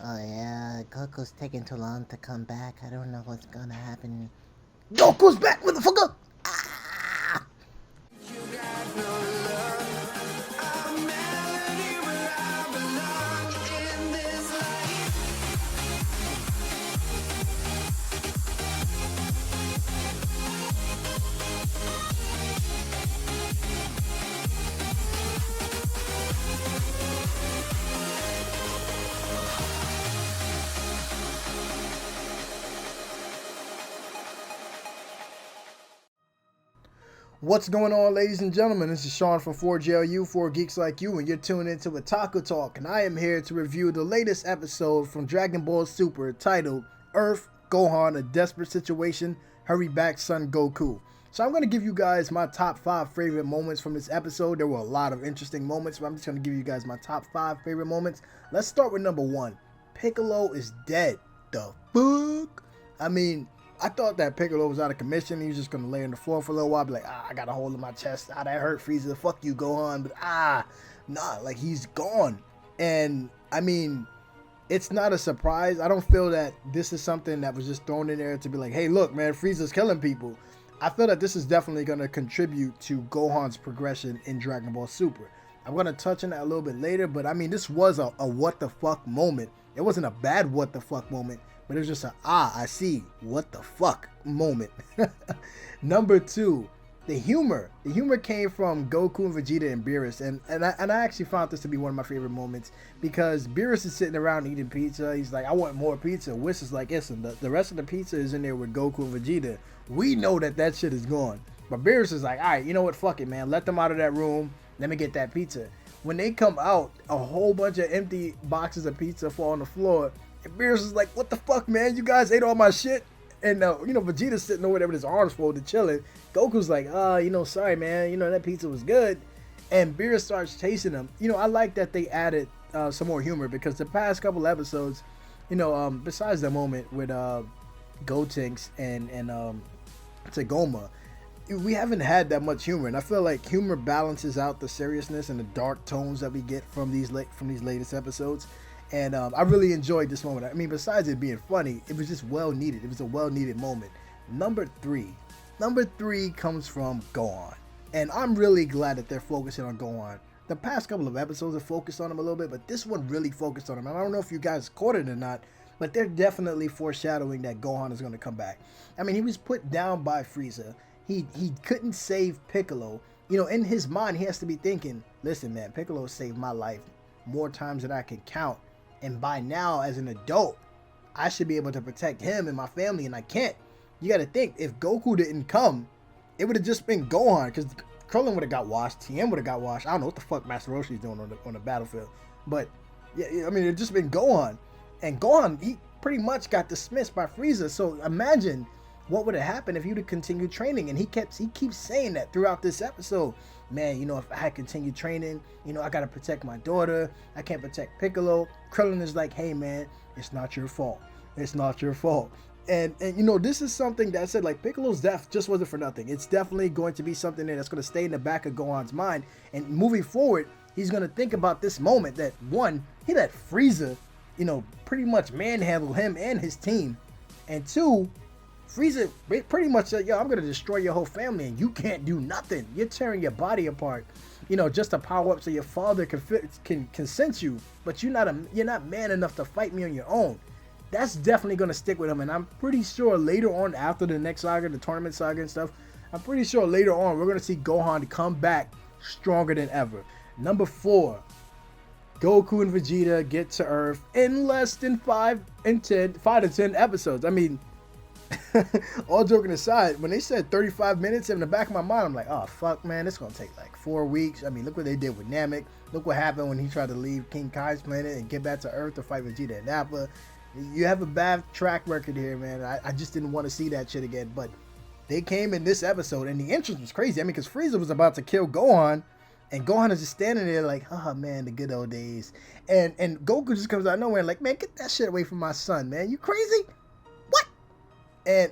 Oh yeah, Goku's taking too long to come back. I don't know what's gonna happen. Goku's back, motherfucker! Ah! What's going on, ladies and gentlemen? This is Sean from 4JLU, 4 Geeks Like You, and you're tuned into Otaku Talk, and I am here to review the latest episode from Dragon Ball Super titled Earth, Gohan, A Desperate Situation, Hurry Back Son Goku. So I'm going to give you guys my top 5 favorite moments from this episode. There were a lot of interesting moments, but I'm just going to give you guys my top 5 favorite moments. Let's start with number 1. Piccolo is dead. The fuck? I thought that Piccolo was out of commission. He was just going to lay on the floor for a little while. Be like, I got a hole in my chest. That hurt, Frieza. Fuck you, Gohan. But like he's gone. And it's not a surprise. I don't feel that this is something that was just thrown in there to be like, hey, look, man, Frieza's killing people. I feel that this is definitely going to contribute to Gohan's progression in Dragon Ball Super. I'm going to touch on that a little bit later, but this was a what the fuck moment. It wasn't a bad what the fuck moment, but it was just I see what the fuck moment. Number 2, the humor. The humor came from Goku and Vegeta and Beerus, and I actually found this to be one of my favorite moments because Beerus is sitting around eating pizza. He's like, I want more pizza. Whis is like, listen, the rest of the pizza is in there with Goku and Vegeta. We know that shit is gone. But Beerus is like, all right, you know what? Fuck it, man. Let them out of that room. Let me get that pizza. When they come out, a whole bunch of empty boxes of pizza fall on the floor. And Beerus is like, what the fuck, man? You guys ate all my shit? And, Vegeta's sitting over there with his arms folded, chilling. Goku's like, sorry, man. That pizza was good. And Beerus starts chasing him. I like that they added some more humor because the past couple episodes, besides the moment with Gotenks and Tagoma, we haven't had that much humor, and I feel like humor balances out the seriousness and the dark tones that we get from these latest episodes. And I really enjoyed this moment. Besides it being funny, it was just well needed. It was a well needed moment. Number three comes from Gohan, and I'm really glad that they're focusing on Gohan. The past couple of episodes have focused on him a little bit, but this one really focused on him. And I don't know if you guys caught it or not, but they're definitely foreshadowing that Gohan is going to come back. He was put down by Frieza. He couldn't save Piccolo. In his mind, he has to be thinking, listen, man, Piccolo saved my life more times than I can count. And by now, as an adult, I should be able to protect him and my family, and I can't. You got to think, if Goku didn't come, it would have just been Gohan, because Krillin would have got washed, Tien would have got washed. I don't know what the fuck Master Roshi's doing on the battlefield. But, yeah, it just been Gohan. And Gohan, he pretty much got dismissed by Frieza. So imagine what would have happened if he would have continued training. And he keeps saying that throughout this episode. Man, if I had continued training, I gotta protect my daughter. I can't protect Piccolo. Krillin is like, hey man, it's not your fault. It's not your fault. And this is something that I said, like, Piccolo's death just wasn't for nothing. It's definitely going to be something that's going to stay in the back of Gohan's mind. And moving forward, he's going to think about this moment that, one, he let Frieza, pretty much manhandle him and his team. And two, Frieza pretty much said, yo, I'm going to destroy your whole family and you can't do nothing. You're tearing your body apart, just to power up so your father can sense you. But you're not man enough to fight me on your own. That's definitely going to stick with him. And I'm pretty sure later on, after the next saga, the tournament saga and stuff, I'm pretty sure later on we're going to see Gohan come back stronger than ever. Number 4. Goku and Vegeta get to Earth in less than 5 to 10 episodes. All joking aside, when they said 35 minutes, in the back of my mind, I'm like, oh, fuck, man, it's going to take like 4 weeks. Look what they did with Namek. Look what happened when he tried to leave King Kai's planet and get back to Earth to fight Vegeta and Nappa. You have a bad track record here, man. I just didn't want to see that shit again. But they came in this episode, and the entrance was crazy. Because Frieza was about to kill Gohan, and Gohan is just standing there like, oh, man, the good old days. And Goku just comes out of nowhere and like, man, get that shit away from my son, man. You crazy? What? And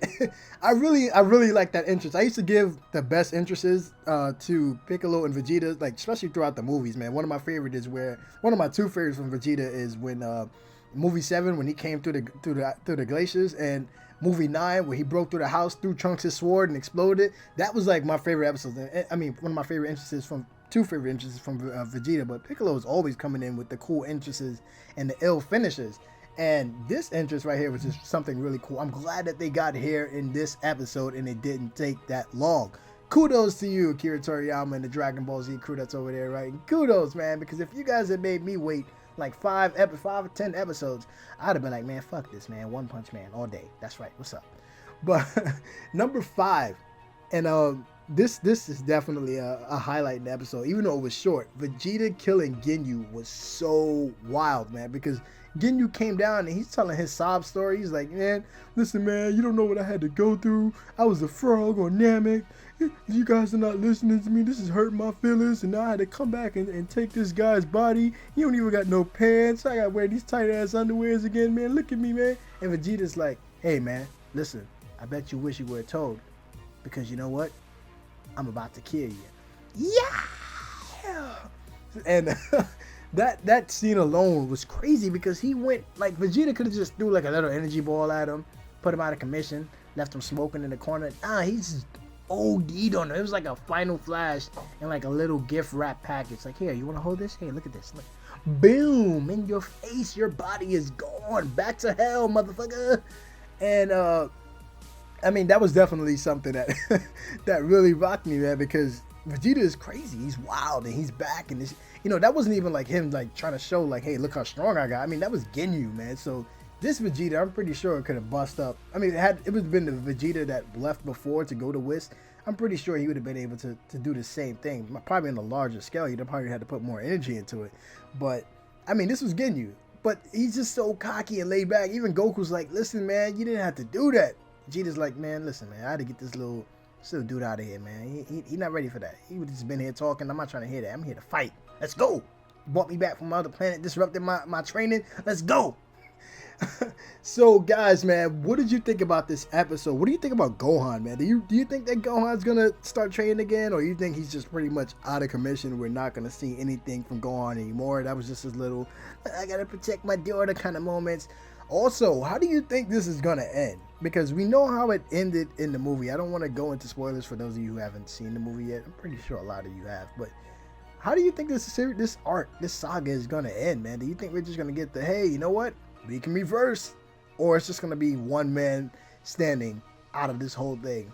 I really like that entrance. I used to give the best entrances to Piccolo and Vegeta, like especially throughout the movies, man. One of my two favorites from Vegeta is when Movie 7 when he came through the glaciers, and movie 9 where he broke through the house, threw Trunks' sword and exploded. That was like my favorite episodes. I mean, one of my favorite entrances from Vegeta, but Piccolo is always coming in with the cool entrances and the ill finishes. And this entrance right here was just something really cool. I'm glad that they got here in this episode and it didn't take that long. Kudos to you, Akira Toriyama and the Dragon Ball Z crew that's over there, right? Kudos, man, because if you guys had made me wait like 5 or 10 episodes, I'd have been like, man, fuck this, man. One Punch Man all day. That's right. What's up? But number 5, and this is definitely a highlight in the episode, even though it was short. Vegeta killing Ginyu was so wild, man, because Ginyu came down and he's telling his sob story. He's like, man, listen, man, you don't know what I had to go through. I was a frog on Namek. You guys are not listening to me. This is hurting my feelings. And now I had to come back and take this guy's body. You don't even got no pants. I got to wear these tight ass underwears again, man. Look at me, man. And Vegeta's like, hey, man, listen, I bet you wish you were told. Because you know what? I'm about to kill you. Yeah! And that scene alone was crazy because he went, like, Vegeta could have just threw like a little energy ball at him, put him out of commission, left him smoking in the corner. He's just OD'd on him. It was like a final flash and like a little gift wrap package. Like, here, you want to hold this? Hey, look at this. Look. Boom! In your face, your body is gone. Back to hell, motherfucker. And, I mean, that was definitely something that that really rocked me, man, because Vegeta is crazy. He's wild and he's back. And this, you know, that wasn't even like him like trying to show like, hey, look how strong I got. I mean, that was Ginyu, man. So this Vegeta, I'm pretty sure it could have bust up. I mean, it would have been the Vegeta that left before to go to Whis. I'm pretty sure he would have been able to do the same thing. Probably on a larger scale. He'd have probably had to put more energy into it. But, I mean, this was Ginyu. But he's just so cocky and laid back. Even Goku's like, listen, man, you didn't have to do that. Vegeta's like, man, listen, man, I had to get this little dude out of here, man. He not ready for that. He would just been here talking. I'm not trying to hear that. I'm here to fight. Let's go. You brought me back from another planet, disrupted my training. Let's go. So, guys, man, what did you think about this episode? What do you think about Gohan, man? Do you think that Gohan's gonna start training again, or you think he's just pretty much out of commission? We're not gonna see anything from Gohan anymore. That was just his little, I gotta protect my daughter kind of moments. Also, how do you think this is gonna end? Because we know how it ended in the movie. I don't want to go into spoilers for those of you who haven't seen the movie yet. I'm pretty sure a lot of you have, but how do you think this saga is gonna end, man? Do you think we're just gonna get the, hey, you know what? We can reverse, or it's just gonna be one man standing out of this whole thing?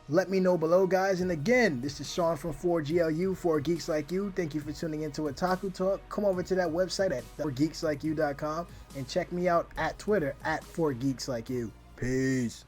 Let me know below, guys. And again, this is Sean from 4GLU, for Geeks Like You. Thank you for tuning into Otaku Talk. Come over to that website at 4geekslikeyu.com and check me out at Twitter at 4geekslikeyu. Peace.